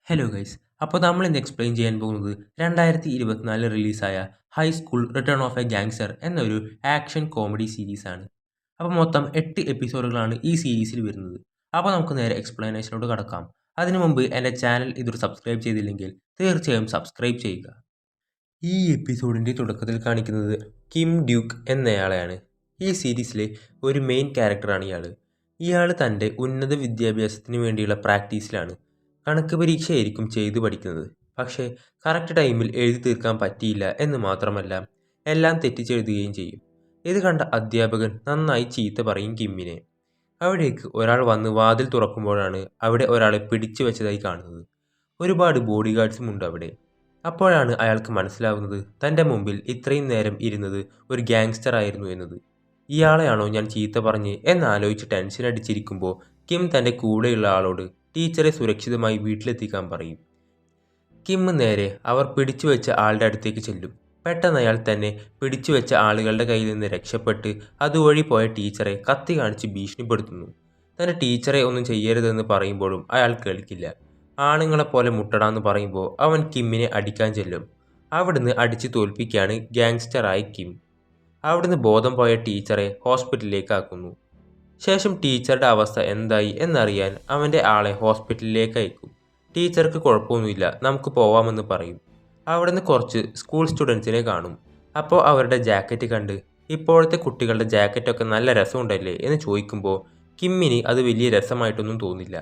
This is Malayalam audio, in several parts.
Hello guys. അപ്പോൾ നമ്മൾ ഇന്ന് എക്സ്പ്ലെയിൻ ചെയ്യാൻ പോകുന്നത് 2024 റിലീസായ high school return of a gangster എന്നൊരു ആക്ഷൻ കോമഡി സീരീസാണ്. അപ്പോൾ മൊത്തം 8 എപ്പിസോഡുകളാണ് ഈ സീരീസിൽ വരുന്നത്. അപ്പോൾ നമുക്ക് നേരെ എക്സ്പ്ലനേഷനോട് കടക്കാം. അതിനു മുമ്പ് എൻ്റെ ചാനൽ ഇതൊരു സബ്സ്ക്രൈബ് ചെയ്തില്ലെങ്കിൽ തീർച്ചയായും സബ്സ്ക്രൈബ് ചെയ്യുക. ഈ എപ്പിസോഡിൻ്റെ തുടക്കത്തിൽ കാണിക്കുന്നത് കിം ഡ്യൂക്ക് എന്നയാളെയാണ്. ഈ സീരീസിലെ ഒരു മെയിൻ ക്യാരക്ടറാണ് ഇയാൾ. ഇയാൾ തൻ്റെ ഉന്നത വിദ്യാഭ്യാസത്തിന് വേണ്ടിയുള്ള പ്രാക്ടീസിലാണ്. കണക്ക് പരീക്ഷയായിരിക്കും ചെയ്തു പഠിക്കുന്നത്. പക്ഷേ കറക്റ്റ് ടൈമിൽ എഴുതി തീർക്കാൻ പറ്റിയില്ല എന്ന് മാത്രമല്ല, എല്ലാം തെറ്റിച്ചെഴുതുകയും ചെയ്യും. ഇത് കണ്ട അധ്യാപകൻ നന്നായി ചീത്ത പറയും കിമ്മിനെ. അവിടേക്ക് ഒരാൾ വന്ന് വാതിൽ തുറക്കുമ്പോഴാണ് അവിടെ ഒരാളെ പിടിച്ചു വെച്ചതായി കാണുന്നത്. ഒരുപാട് ബോഡി ഗാർഡ്സും ഉണ്ട് അവിടെ. അപ്പോഴാണ് അയാൾക്ക് മനസ്സിലാവുന്നത് തൻ്റെ മുമ്പിൽ ഇത്രയും നേരം ഇരുന്നത് ഒരു ഗാങ്സ്റ്റർ ആയിരുന്നു എന്നത്. ഇയാളെയാണോ ഞാൻ ചീത്ത പറഞ്ഞ് എന്നാലോചിച്ച് ടെൻഷൻ അടിച്ചിരിക്കുമ്പോൾ കിം തൻ്റെ കൂടെയുള്ള ആളോട് ടീച്ചറെ സുരക്ഷിതമായി വീട്ടിലെത്തിക്കാൻ പറയും. കിം നേരെ അവർ പിടിച്ചു വെച്ച ആളുടെ അടുത്തേക്ക് ചെല്ലും. പെട്ടെന്ന് അയാൾ തന്നെ പിടിച്ചു വെച്ച ആളുകളുടെ കയ്യിൽ നിന്ന് രക്ഷപ്പെട്ട് അതുവഴി പോയ ടീച്ചറെ കത്തി കാണിച്ച് ഭീഷണിപ്പെടുത്തുന്നു. തൻ്റെ ടീച്ചറെ ഒന്നും ചെയ്യരുതെന്ന് പറയുമ്പോഴും അയാൾ കേൾക്കില്ല. ആണുങ്ങളെപ്പോലെ മുട്ടടാന്ന് പറയുമ്പോൾ അവൻ കിമ്മിനെ അടിക്കാൻ ചെല്ലും. അവിടുന്ന് അടിച്ച് തോൽപ്പിക്കുകയാണ് ഗാങ്സ്റ്ററായ കിം. അവിടുന്ന് ബോധം പോയ ടീച്ചറെ ഹോസ്പിറ്റലിലേക്ക് ആക്കുന്നു. ശേഷം ടീച്ചറുടെ അവസ്ഥ എന്തായി എന്നറിയാൻ അവൻ്റെ ആളെ ഹോസ്പിറ്റലിലേക്ക് അയക്കും. ടീച്ചർക്ക് കുഴപ്പമൊന്നുമില്ല, നമുക്ക് പോവാമെന്ന് പറയും. അവിടുന്ന് കുറച്ച് സ്കൂൾ സ്റ്റുഡൻസിനെ കാണും. അപ്പോൾ അവരുടെ ജാക്കറ്റ് കണ്ട് ഇപ്പോഴത്തെ കുട്ടികളുടെ ജാക്കറ്റൊക്കെ നല്ല രസമുണ്ടല്ലേ എന്ന് ചോദിക്കുമ്പോൾ കിമ്മിന് അത് വലിയ രസമായിട്ടൊന്നും തോന്നില്ല.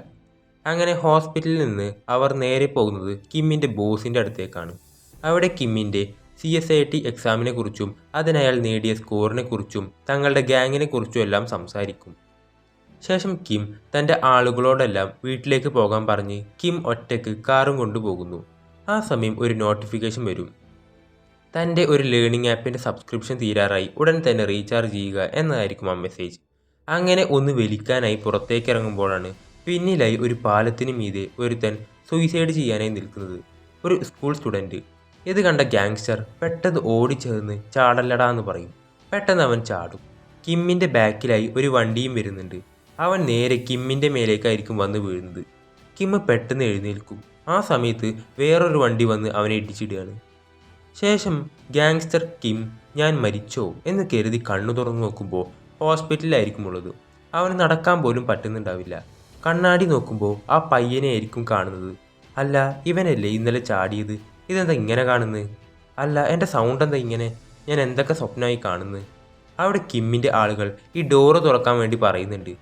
അങ്ങനെ ഹോസ്പിറ്റലിൽ നിന്ന് അവർ നേരെ പോകുന്നത് കിമ്മിൻ്റെ ബോസിൻ്റെ അടുത്തേക്കാണ്. അവിടെ കിമ്മിൻ്റെ CSAT എക്സാമിനെ കുറിച്ചും അതിനയാൾ നേടിയ സ്കോറിനെ കുറിച്ചും തങ്ങളുടെ ഗാങ്ങിനെ കുറിച്ചും എല്ലാം സംസാരിക്കും. ശേഷം കിം തൻ്റെ ആളുകളോടെല്ലാം വീട്ടിലേക്ക് പോകാൻ പറഞ്ഞ് കിം ഒറ്റയ്ക്ക് കാറും കൊണ്ടുപോകുന്നു. ആ സമയം ഒരു നോട്ടിഫിക്കേഷൻ വരും. തൻ്റെ ഒരു ലേണിംഗ് ആപ്പിൻ്റെ സബ്സ്ക്രിപ്ഷൻ തീരാറായി, ഉടൻ തന്നെ റീചാർജ് ചെയ്യുക എന്നതായിരിക്കും ആ മെസ്സേജ്. അങ്ങനെ ഒന്ന് വലിക്കാനായി പുറത്തേക്ക് ഇറങ്ങുമ്പോഴാണ് പിന്നിലായി ഒരു പാലത്തിന് മീതെ ഒരുത്തൻ സൂയിസൈഡ് ചെയ്യാനായി നിൽക്കുന്നത്. ഒരു സ്കൂൾ സ്റ്റുഡൻറ്റ്. ഇത് കണ്ട ഗാങ്സ്റ്റർ പെട്ടെന്ന് ഓടിച്ചേർന്ന് ചാടല്ലടാ എന്ന് പറയും. പെട്ടെന്ന് അവൻ ചാടും. കിമ്മിൻ്റെ ബാക്കിലായി ഒരു വണ്ടിയും വരുന്നുണ്ട്. അവൻ നേരെ കിമ്മിൻ്റെ മേലേക്കായിരിക്കും വന്ന് വീഴുന്നത്. കിം പെട്ടെന്ന് എഴുന്നേൽക്കും. ആ സമയത്ത് വേറൊരു വണ്ടി വന്ന് അവനെ ഇടിച്ചിടുകയാണ്. ശേഷം ഗാങ്സ്റ്റർ കിം ഞാൻ മരിച്ചോ എന്ന് കരുതി കണ്ണു തുറന്നു നോക്കുമ്പോൾ ഹോസ്പിറ്റലിലായിരിക്കും ഉള്ളത്. അവന് നടക്കാൻ പോലും പറ്റുന്നുണ്ടാവില്ല. കണ്ണാടി നോക്കുമ്പോൾ ആ പയ്യനെ ആയിരിക്കും കാണുന്നത്. അല്ല, ഇവനല്ലേ ഇന്നലെ ചാടിയത്? ഇതെന്താ ഇങ്ങനെ കാണുന്നത്? അല്ല, എൻ്റെ സൗണ്ട് എന്താ ഇങ്ങനെ? ഞാൻ എന്തൊക്കെ സ്വപ്നമായി കാണുന്നത്? അവിടെ കിമ്മിൻ്റെ ആളുകൾ ഈ ഡോറ് തുറക്കാൻ വേണ്ടി പറയുന്നുണ്ട്.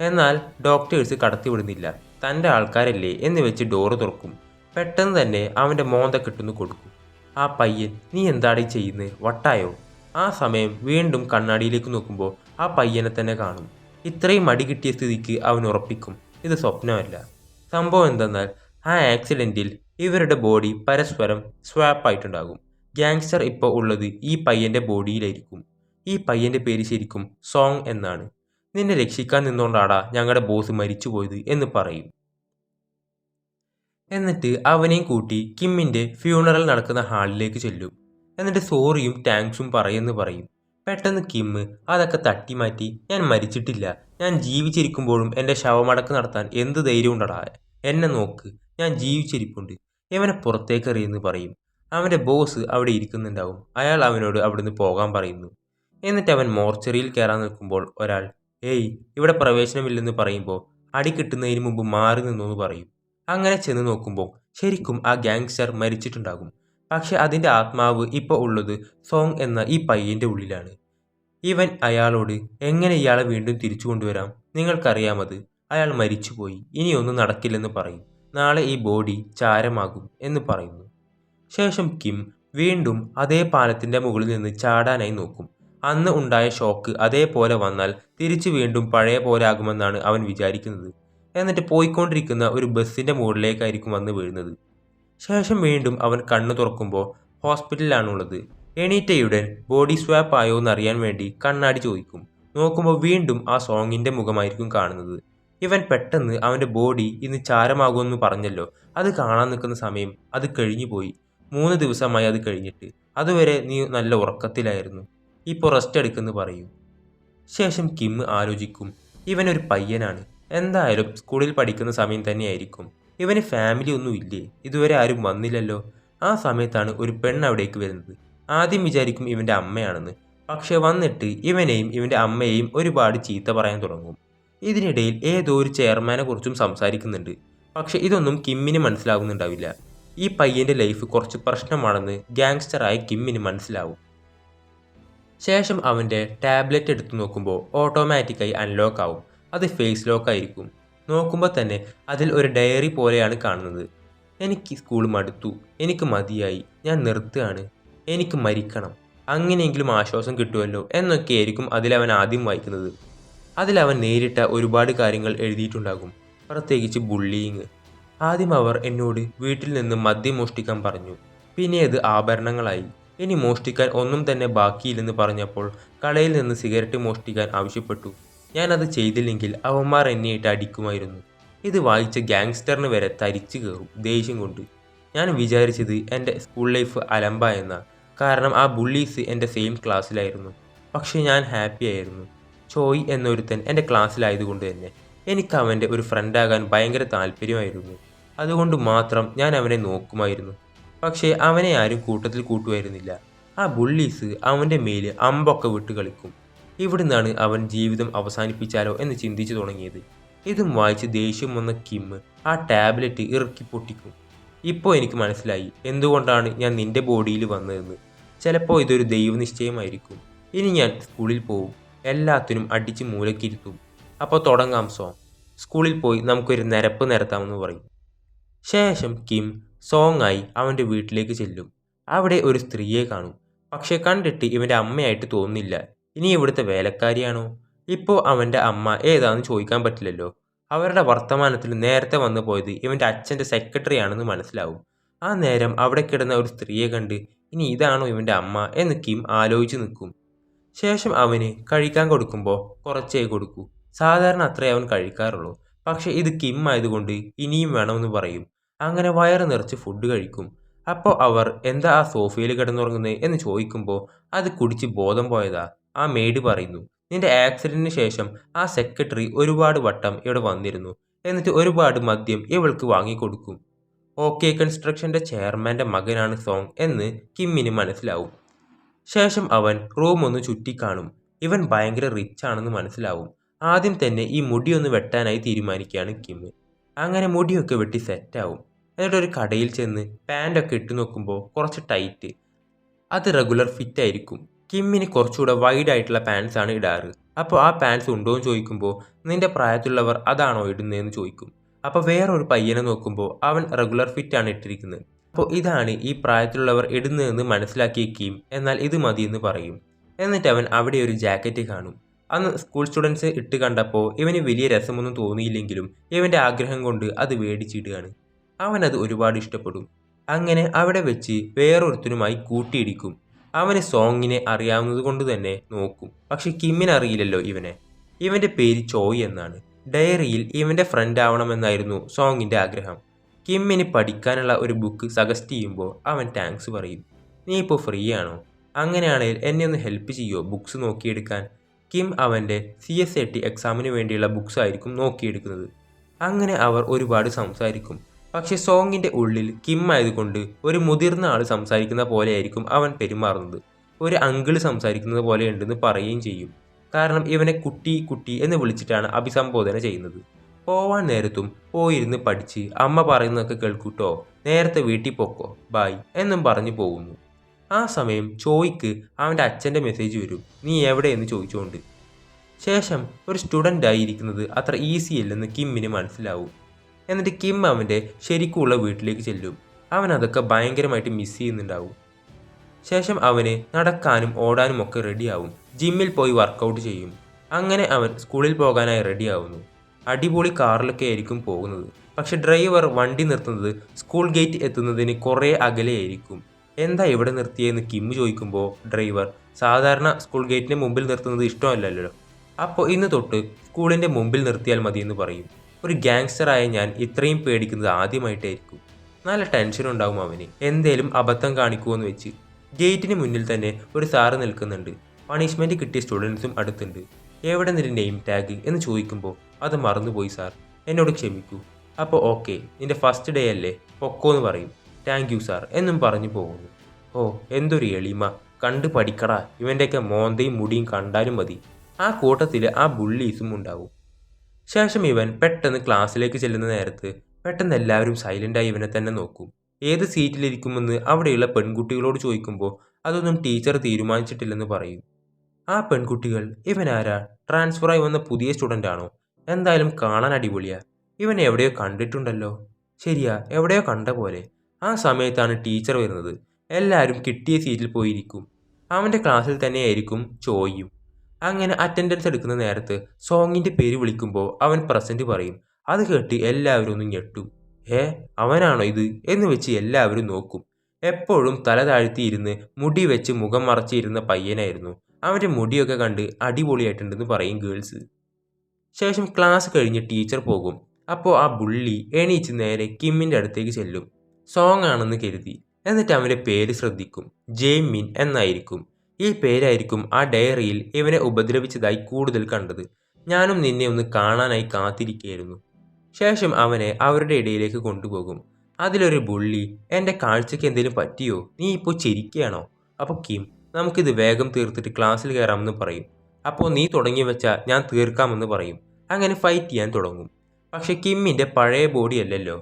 എന്നാൽ ഡോക്ടേഴ്സ് കടത്തിവിടുന്നില്ല. തൻ്റെ ആൾക്കാരല്ലേ എന്ന് വെച്ച് ഡോറ് തുറക്കും. പെട്ടെന്ന് തന്നെ അവൻ്റെ മോന്ത കിട്ടുന്നു കൊടുക്കും. ആ പയ്യൻ നീ എന്താടി ചെയ്യുന്നത്, വട്ടായോ? ആ സമയം വീണ്ടും കണ്ണാടിയിലേക്ക് നോക്കുമ്പോൾ ആ പയ്യനെ തന്നെ കാണും. ഇത്രയും മടി കിട്ടിയ സ്ഥിതിക്ക് അവൻ ഉറപ്പിക്കും ഇത് സ്വപ്നമല്ല. സംഭവം എന്തെന്നാൽ ആ ആക്സിഡൻറ്റിൽ ഇവരുടെ ബോഡി പരസ്പരം സ്വാപ്പായിട്ടുണ്ടാകും. ഗാങ്സ്റ്റർ ഇപ്പോൾ ഉള്ളത് ഈ പയ്യൻ്റെ ബോഡിയിലായിരിക്കും. ഈ പയ്യൻ്റെ പേര് ശരിക്കും സോങ് എന്നാണ്. നിന്നെ രക്ഷിക്കാൻ നിന്നുകൊണ്ടാടാ ഞങ്ങളുടെ ബോസ് മരിച്ചുപോയത് എന്ന് പറയും. എന്നിട്ട് അവനെയും കൂട്ടി കിമ്മിൻ്റെ ഫ്യൂണറൽ നടക്കുന്ന ഹാളിലേക്ക് ചെല്ലും. എന്നിട്ട് സോറിയും താങ്ക്സും പറയുമെന്ന് പറയും. പെട്ടെന്ന് കിം അതൊക്കെ തട്ടിമാറ്റി ഞാൻ മരിച്ചിട്ടില്ല, ഞാൻ ജീവിച്ചിരിക്കുമ്പോഴും എൻ്റെ ശവമടക്ക് നടത്താൻ എന്ത് ധൈര്യം ഉണ്ടടാ, എന്നെ നോക്ക്, ഞാൻ ജീവിച്ചിരിപ്പുണ്ട്, ഇവനെ പുറത്തേക്ക് എറിയെന്ന് പറയും. അവൻ്റെ ബോസ് അവിടെ ഇരിക്കുന്നുണ്ടാവും. അയാൾ അവനോട് അവിടുന്ന് പോകാൻ പറയുന്നു. എന്നിട്ട് അവൻ മോർച്ചറിയിൽ കയറാൻ നിൽക്കുമ്പോൾ ഒരാൾ ഏയ് ഇവിടെ പ്രവേശനമില്ലെന്ന് പറയുമ്പോൾ അടി കിട്ടുന്നതിന് മുമ്പ് മാറി നിന്നോന്ന് പറയും. അങ്ങനെ ചെന്ന് നോക്കുമ്പോൾ ശരിക്കും ആ ഗാങ്സ്റ്റർ മരിച്ചിട്ടുണ്ടാകും. പക്ഷെ അതിൻ്റെ ആത്മാവ് ഇപ്പോൾ ഉള്ളത് സോങ് എന്ന ഈ പയ്യൻ്റെ ഉള്ളിലാണ്. ഇവൻ അയാളോട് എങ്ങനെ ഇയാളെ വീണ്ടും തിരിച്ചു കൊണ്ടുവരാം, നിങ്ങൾക്കറിയാമത്, അയാൾ മരിച്ചുപോയി, ഇനിയൊന്നും നടക്കില്ലെന്ന് പറയും. നാളെ ഈ ബോഡി ചാരമാകും എന്ന് പറയുന്നു. ശേഷം കിം വീണ്ടും അതേ പാലത്തിൻ്റെ മുകളിൽ നിന്ന് ചാടാനായി നോക്കും. അന്ന് ഉണ്ടായ ഷോക്ക് അതേപോലെ വന്നാൽ തിരിച്ചു വീണ്ടും പഴയ പോലെ ആകുമെന്നാണ് അവൻ വിചാരിക്കുന്നത്. എന്നിട്ട് പോയിക്കൊണ്ടിരിക്കുന്ന ഒരു ബസ്സിൻ്റെ മുകളിലേക്കായിരിക്കും വന്ന് വീഴുന്നത്. ശേഷം വീണ്ടും അവൻ കണ്ണു തുറക്കുമ്പോൾ ഹോസ്പിറ്റലിലാണുള്ളത്. എണീറ്റയുടൻ ബോഡി സ്വാപ്പ് ആയോ എന്നറിയാൻ വേണ്ടി കണ്ണാടി ചോദിക്കും. നോക്കുമ്പോൾ വീണ്ടും ആ സോങ്ങിൻ്റെ മുഖമായിരിക്കും കാണുന്നത്. ഇവൻ പെട്ടെന്ന് അവൻ്റെ ബോഡി ഇന്ന് ചാരമാകുമെന്ന് പറഞ്ഞല്ലോ, അത് കാണാൻ നിൽക്കുന്ന സമയം അത് കഴിഞ്ഞു പോയി. 3 ദിവസമായി അത് കഴിഞ്ഞിട്ട്. അതുവരെ നീ നല്ല ഉറക്കത്തിലായിരുന്നു, ഇപ്പോൾ റെസ്റ്റ് എടുക്കുമെന്ന് പറയും. ശേഷം കിം ആലോചിക്കും ഇവനൊരു പയ്യനാണ്, എന്തായാലും സ്കൂളിൽ പഠിക്കുന്ന സമയം തന്നെയായിരിക്കും. ഇവന് ഫാമിലി ഒന്നും ഇല്ലേ? ഇതുവരെ ആരും വന്നില്ലല്ലോ. ആ സമയത്താണ് ഒരു പെണ്ണ് അവിടേക്ക് വരുന്നത്. ആദ്യം വിചാരിക്കും ഇവൻ്റെ അമ്മയാണെന്ന്. പക്ഷെ വന്നിട്ട് ഇവനെയും ഇവൻ്റെ അമ്മയെയും ഒരുപാട് ചീത്ത പറയാൻ തുടങ്ങും. ഇതിനിടയിൽ ഏതോ ഒരു ചെയർമാനെ കുറിച്ചും സംസാരിക്കുന്നുണ്ട്. പക്ഷെ ഇതൊന്നും കിമ്മിന് മനസ്സിലാകുന്നുണ്ടാവില്ല. ഈ പയ്യൻ്റെ ലൈഫ് കുറച്ച് പ്രശ്നമാണെന്ന് ഗ്യാങ്സ്റ്ററായ കിമ്മിന് മനസ്സിലാവും. ശേഷം അവൻ്റെ ടാബ്ലറ്റ് എടുത്തു നോക്കുമ്പോൾ ഓട്ടോമാറ്റിക്കായി അൺലോക്ക് ആവും. അത് ഫേസ് ലോക്ക് ആയിരിക്കും. നോക്കുമ്പോൾ തന്നെ അതിൽ ഒരു ഡയറി പോലെയാണ് കാണുന്നത്. എനിക്ക് സ്കൂൾ മടുത്തു, എനിക്ക് മതിയായി, ഞാൻ നിർത്തുകയാണ്, എനിക്ക് മരിക്കണം, അങ്ങനെയെങ്കിലും ആശ്വാസം കിട്ടുമല്ലോ എന്നൊക്കെയായിരിക്കും അതിലവൻ ആദ്യം വായിക്കുന്നത്. അതിലവൻ നേരിട്ട ഒരുപാട് കാര്യങ്ങൾ എഴുതിയിട്ടുണ്ടാകും, പ്രത്യേകിച്ച് ബുള്ളിയിങ്. ആദ്യം അവർ എന്നോട് വീട്ടിൽ നിന്ന് മദ്യം മോഷ്ടിക്കാൻ പറഞ്ഞു, പിന്നെ അത് ആഭരണങ്ങളായി. ഇനി മോഷ്ടിക്കാൻ ഒന്നും തന്നെ ബാക്കിയില്ലെന്ന് പറഞ്ഞപ്പോൾ കടയിൽ നിന്ന് സിഗരറ്റ് മോഷ്ടിക്കാൻ ആവശ്യപ്പെട്ടു. ഞാനത് ചെയ്തില്ലെങ്കിൽ അവന്മാർ എന്നെയിട്ട് അടിക്കുമായിരുന്നു. ഇത് വായിച്ച ഗ്യാങ്സ്റ്ററിന് വരെ തരിച്ചു കയറും ദേഷ്യം കൊണ്ട്. ഞാൻ വിചാരിച്ചത് എൻ്റെ സ്കൂൾ ലൈഫ് അലമ്പായെന്ന, കാരണം ആ ബുള്ളീസ് എൻ്റെ സെയിം ക്ലാസ്സിലായിരുന്നു. പക്ഷേ ഞാൻ ഹാപ്പി ആയിരുന്നു. ചോയ് എന്നൊരുത്തൻ എൻ്റെ ക്ലാസ്സിലായതുകൊണ്ട് തന്നെ എനിക്ക് അവൻ്റെ ഒരു ഫ്രണ്ടാകാൻ ഭയങ്കര താല്പര്യമായിരുന്നു. അതുകൊണ്ട് മാത്രം ഞാൻ അവനെ നോക്കുമായിരുന്നു. പക്ഷേ അവനെ ആരും കൂട്ടത്തിൽ കൂട്ടുമായിരുന്നില്ല. ആ ബുള്ളീസ് അവൻ്റെ മേല് അമ്പൊക്കെ വിട്ട് കളിക്കും. ഇവിടുന്നാണ് അവൻ ജീവിതം അവസാനിപ്പിച്ചാലോ എന്ന് ചിന്തിച്ചു തുടങ്ങിയത്. ഇതും വായിച്ച് ദേഷ്യം വന്ന കിം ആ ടാബ്ലറ്റ് ഇറക്കി പൊട്ടിക്കും. ഇപ്പോൾ എനിക്ക് മനസ്സിലായി എന്തുകൊണ്ടാണ് ഞാൻ നിന്റെ ബോഡിയിൽ വന്നതെന്ന്. ചിലപ്പോൾ ഇതൊരു ദൈവനിശ്ചയമായിരിക്കും. ഇനി ഞാൻ സ്കൂളിൽ പോവും, എല്ലാത്തിനും അടിച്ച് മൂലക്കിരുത്തും. അപ്പോൾ തുടങ്ങാം സോങ്. സ്കൂളിൽ പോയി നമുക്കൊരു നിരപ്പ് നിരത്താമെന്ന് പറയും. ശേഷം കിം സോങ്ങായി അവൻ്റെ വീട്ടിലേക്ക് ചെല്ലും. അവിടെ ഒരു സ്ത്രീയെ കാണും. പക്ഷെ കണ്ടിട്ട് ഇവൻ്റെ അമ്മയായിട്ട് തോന്നുന്നില്ല. ഇനി ഇവിടുത്തെ വേലക്കാരിയാണോ? ഇപ്പോൾ അവൻ്റെ അമ്മ ഏതാണെന്ന് ചോദിക്കാൻ പറ്റില്ലല്ലോ. അവരുടെ വർത്തമാനത്തിൽ നേരത്തെ വന്നു പോയത് ഇവൻ്റെ അച്ഛൻ്റെ സെക്രട്ടറി ആണെന്ന് മനസ്സിലാവും. ആ നേരം അവിടെ കിടന്ന ഒരു സ്ത്രീയെ കണ്ട് ഇനി ഇതാണോ ഇവൻ്റെ അമ്മ എന്ന് കിം ആലോചിച്ച് നിൽക്കും. ശേഷം അവന് കഴിക്കാൻ കൊടുക്കുമ്പോൾ കുറച്ചേ കൊടുക്കൂ. സാധാരണ അത്രേ അവൻ കഴിക്കാറുള്ളൂ. പക്ഷെ ഇത് കിം ആയതുകൊണ്ട് ഇനിയും വേണമെന്ന് പറയും. അങ്ങനെ വയറ് നിറച്ച് ഫുഡ് കഴിക്കും. അപ്പോൾ അവർ എന്താ ആ സോഫയിൽ കിടന്നുറങ്ങുന്നത് എന്ന് ചോദിക്കുമ്പോൾ അത് കുടിച്ച് ബോധം പോയതാ. ആ മെയ്ഡ് പറയുന്നു, നിന്റെ ആക്സിഡന്റിന് ശേഷം ആ സെക്രട്ടറി ഒരുപാട് വട്ടം ഇവിടെ വന്നിരുന്നു, എന്നിട്ട് ഒരുപാട് മദ്യം ഇവൾക്ക് വാങ്ങിക്കൊടുക്കും. ഓക്കെ കൺസ്ട്രക്ഷൻ്റെ ചെയർമാൻ്റെ മകനാണ് സോങ് എന്ന് കിമ്മിന് മനസ്സിലാവും. ശേഷം അവൻ റൂം ഒന്ന് ചുറ്റിക്കാണും. ഇവൻ ഭയങ്കര റിച്ച് ആണെന്ന് മനസ്സിലാവും. ആദ്യം തന്നെ ഈ മുടിയൊന്ന് വെട്ടാനായി തീരുമാനിക്കുകയാണ് കിം. അങ്ങനെ മുടിയൊക്കെ വെട്ടി സെറ്റാവും. എന്നിട്ട് ഒരു കടയിൽ ചെന്ന് പാൻറ്റൊക്കെ ഇട്ട് നോക്കുമ്പോൾ കുറച്ച് ടൈറ്റ്. അത് റെഗുലർ ഫിറ്റ് ആയിരിക്കും. കിമ്മിന് കുറച്ചുകൂടെ വൈഡ് ആയിട്ടുള്ള പാൻസ് ആണ് ഇടാറ്. അപ്പോൾ ആ പാൻസ് ഉണ്ടോ എന്ന് ചോദിക്കുമ്പോൾ നിന്റെ പ്രായത്തിലുള്ളവർ അതാണോ ഇടുന്നതെന്ന് ചോദിക്കും. അപ്പോൾ വേറൊരു പയ്യനെ നോക്കുമ്പോൾ അവൻ റെഗുലർ ഫിറ്റ് ആണ് ഇട്ടിരിക്കുന്നത്. അപ്പോൾ ഇതാണ് ഈ പ്രായത്തിലുള്ളവർ ഇടുന്നതെന്ന് മനസ്സിലാക്കിയ കിം എന്നാൽ ഇത് മതിയെന്ന് പറയും. എന്നിട്ട് അവൻ അവിടെ ഒരു ജാക്കറ്റ് കാണും. അന്ന് സ്കൂൾ സ്റ്റുഡൻസ് ഇട്ട് കണ്ടപ്പോൾ ഇവന് വലിയ രസമൊന്നും തോന്നിയില്ലെങ്കിലും ഇവൻ്റെ ആഗ്രഹം കൊണ്ട് അത് മേടിച്ചിടുകയാണ്. അവനത് ഒരുപാട് ഇഷ്ടപ്പെടും. അങ്ങനെ അവിടെ വെച്ച് വേറൊരുത്തനുമായി കൂട്ടിയിടിക്കും. അവന് സോങ്ങിനെ അറിയാവുന്നത് കൊണ്ട് തന്നെ നോക്കും. പക്ഷെ കിമ്മിന് അറിയില്ലല്ലോ ഇവനെ. ഇവൻ്റെ പേര് ചോയ് എന്നാണ്. ഡയറിയിൽ ഇവൻ്റെ ഫ്രണ്ട് ആവണമെന്നായിരുന്നു സോങ്ങിൻ്റെ ആഗ്രഹം. കിമ്മിന് പഠിക്കാനുള്ള ഒരു ബുക്ക് സജസ്റ്റ് ചെയ്യുമ്പോൾ അവൻ താങ്ക്സ് പറയും. നീ ഇപ്പോൾ ഫ്രീ ആണോ? അങ്ങനെയാണെങ്കിൽ എന്നെ ഒന്ന് ഹെൽപ്പ് ചെയ്യുമോ ബുക്സ് നോക്കിയെടുക്കാൻ? കിം അവൻ്റെ CSAT എക്സാമിന് വേണ്ടിയുള്ള ബുക്സ് ആയിരിക്കും നോക്കിയെടുക്കുന്നത്. അങ്ങനെ അവർ ഒരുപാട് സംസാരിക്കും. പക്ഷെ സോങ്ങിൻ്റെ ഉള്ളിൽ കിം ആയതുകൊണ്ട് ഒരു മുതിർന്ന ആൾ സംസാരിക്കുന്ന പോലെയായിരിക്കും അവൻ പെരുമാറുന്നത്. ഒരു അങ്കിള് സംസാരിക്കുന്നത് പോലെ ഉണ്ടെന്ന് പറയുകയും ചെയ്യും. കാരണം ഇവനെ കുട്ടി കുട്ടി എന്ന് വിളിച്ചിട്ടാണ് അഭിസംബോധന ചെയ്യുന്നത്. പോവാൻ നേരത്തും പോയിരുന്ന് പഠിച്ച് അമ്മ പറയുന്നതൊക്കെ കേൾക്കൂട്ടോ, നേരത്തെ വീട്ടിൽ പൊക്കോ, ബായ് എന്നും പറഞ്ഞു പോകുന്നു. ആ സമയം ചോയ്ക്ക് അവൻ്റെ അച്ഛൻ്റെ മെസ്സേജ് വരും, നീ എവിടെയെന്ന് ചോദിച്ചുകൊണ്ട്. ശേഷം ഒരു സ്റ്റുഡൻ്റ് ആയിരിക്കുന്നത് അത്ര ഈസി അല്ലെന്ന് കിമ്മിന് മനസ്സിലാവും. എന്നിട്ട് കിം അവൻ്റെ ശരിക്കുള്ള വീട്ടിലേക്ക് ചെല്ലും. അവൻ അതൊക്കെ ഭയങ്കരമായിട്ട് മിസ് ചെയ്യുന്നുണ്ടാവും. ശേഷം അവന് നടക്കാനും ഓടാനും ഒക്കെ റെഡിയാവും. ജിമ്മിൽ പോയി വർക്കൗട്ട് ചെയ്യും. അങ്ങനെ അവൻ സ്കൂളിൽ പോകാനായി റെഡിയാവുന്നു. അടിപൊളി കാറിലൊക്കെ ആയിരിക്കും പോകുന്നത്. പക്ഷെ ഡ്രൈവർ വണ്ടി നിർത്തുന്നത് സ്കൂൾ ഗേറ്റ് എത്തുന്നതിന് കുറേ അകലെയായിരിക്കും. എന്താ ഇവിടെ നിർത്തിയെന്ന് കിം ചോദിക്കുമ്പോൾ ഡ്രൈവർ സാധാരണ സ്കൂൾ ഗേറ്റിൻ്റെ മുമ്പിൽ നിർത്തുന്നത് ഇഷ്ടമല്ലല്ലോ, അപ്പോൾ ഇന്ന് തൊട്ട് സ്കൂളിൻ്റെ മുമ്പിൽ നിർത്തിയാൽ മതിയെന്ന് പറയും. ഒരു ഗ്യാങ്സ്റ്ററായ ഞാൻ ഇത്രയും പേടിക്കുന്നത് ആദ്യമായിട്ടായിരിക്കും. നല്ല ടെൻഷൻ ഉണ്ടാവും അവന്, എന്തേലും അബദ്ധം കാണിക്കുമെന്ന് വെച്ച്. ഗേറ്റിന് മുന്നിൽ തന്നെ ഒരു സാറ് നിൽക്കുന്നുണ്ട്. പണിഷ്മെൻറ്റ് കിട്ടിയ സ്റ്റുഡൻസും അടുത്തുണ്ട്. എവിടെ നിന്റെ നെയിം ടാഗ് എന്ന് ചോദിക്കുമ്പോൾ അത് മറന്നുപോയി സാർ, എന്നോട് ക്ഷമിക്കൂ. അപ്പോൾ ഓക്കെ നിന്റെ ഫസ്റ്റ് ഡേ അല്ലേ പൊക്കോന്ന് പറയും. താങ്ക് യു സാർ എന്നും പറഞ്ഞു പോകുന്നു. ഓ എന്തൊരു എളിമ, കണ്ട് പഠിക്കടാ, ഇവൻ്റെയൊക്കെ മോന്തയും മുടിയും കണ്ടാലും മതി. ആ കൂട്ടത്തിൽ ആ ബുള്ളീസും ഉണ്ടാവും. ശേഷം ഇവൻ പെട്ടെന്ന് ക്ലാസ്സിലേക്ക് ചെല്ലുന്ന നേരത്ത് പെട്ടെന്ന് എല്ലാവരും സൈലൻ്റായി ഇവനെ തന്നെ നോക്കും. ഏത് സീറ്റിലിരിക്കുമെന്ന് അവിടെയുള്ള പെൺകുട്ടികളോട് ചോദിക്കുമ്പോൾ അതൊന്നും ടീച്ചർ തീരുമാനിച്ചിട്ടില്ലെന്ന് പറയും. ആ പെൺകുട്ടികൾ ഇവനാരാ, ട്രാൻസ്ഫറായി വന്ന പുതിയ സ്റ്റുഡൻ്റ് ആണോ? എന്തായാലും കാണാൻ അടിപൊളിയാ, ഇവൻ എവിടെയോ കണ്ടിട്ടുണ്ടല്ലോ. ശരിയാ, എവിടെയോ കണ്ട പോലെ. ആ സമയത്താണ് ടീച്ചർ വരുന്നത്. എല്ലാവരും കിട്ടിയ സീറ്റിൽ പോയിരിക്കും. അവൻ്റെ ക്ലാസ്സിൽ തന്നെയായിരിക്കും ചോയും. അങ്ങനെ അറ്റൻഡൻസ് എടുക്കുന്ന നേരത്ത് സോങ്ങിൻ്റെ പേര് വിളിക്കുമ്പോൾ അവൻ പ്രസൻറ്റ് പറയും. അത് കേട്ട് എല്ലാവരും ഒന്ന് ഞെട്ടും. അവനാണോ ഇത് എന്ന് വെച്ച് എല്ലാവരും നോക്കും. എപ്പോഴും തല താഴ്ത്തിയിരുന്ന് മുടി വെച്ച് മുഖം മറച്ചിരുന്ന പയ്യനായിരുന്നു. അവൻ്റെ മുടിയൊക്കെ കണ്ട് അടിപൊളിയായിട്ടുണ്ടെന്ന് പറയും ഗേൾസ്. ശേഷം ക്ലാസ് കഴിഞ്ഞ് ടീച്ചർ പോകും. അപ്പോൾ ആ ബുള്ളി എണീച്ച് നേരെ കിമ്മിൻ്റെ അടുത്തേക്ക് ചെല്ലും. സോങ് ആണെന്ന് കരുതി. എന്നിട്ട് അവൻ്റെ പേര് ശ്രദ്ധിക്കും. ജെയ്മിൻ എന്നായിരിക്കും. ഈ പേരായിരിക്കും ആ ഡയറിയിൽ ഇവനെ ഉപദ്രവിച്ചതായി കൂടുതൽ കണ്ടത്. ഞാനും നിന്നെ ഒന്ന് കാണാനായി കാത്തിരിക്കുകയായിരുന്നു. ശേഷം അവനെ അവരുടെ ഇടയിലേക്ക് കൊണ്ടുപോകും. അതിലൊരു ബുള്ളി, എൻ്റെ കാഴ്ചയ്ക്ക് എന്തെങ്കിലും പറ്റിയോ, നീ ഇപ്പോൾ ചിരിക്കുകയാണോ? അപ്പോൾ കിം, നമുക്കിത് വേഗം തീർത്തിട്ട് ക്ലാസ്സിൽ കയറാമെന്ന് പറയും. അപ്പോൾ നീ തുടങ്ങി വെച്ചാൽ ഞാൻ തീർക്കാമെന്ന് പറയും. അങ്ങനെ ഫൈറ്റ് ചെയ്യാൻ തുടങ്ങും. പക്ഷെ കിമ്മിൻ്റെ പഴയ ബോഡി അല്ലല്ലോ.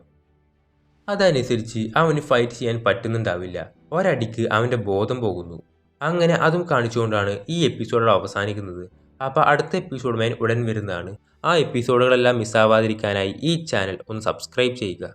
അതനുസരിച്ച് അവന് ഫൈറ്റ് ചെയ്യാൻ പറ്റുന്നുണ്ടാവില്ല. ഒരടിക്ക് അവൻ്റെ ബോധം പോകുന്നു. അങ്ങനെ അതും കാണിച്ചുകൊണ്ടാണ് ഈ എപ്പിസോഡുകൾ അവസാനിക്കുന്നത്. അപ്പോൾ അടുത്ത എപ്പിസോഡുമായി ഉടൻ വരുന്നതാണ്. ആ എപ്പിസോഡുകളെല്ലാം മിസ്സാവാതിരിക്കാനായി ഈ ചാനൽ ഒന്ന് സബ്സ്ക്രൈബ് ചെയ്യുക.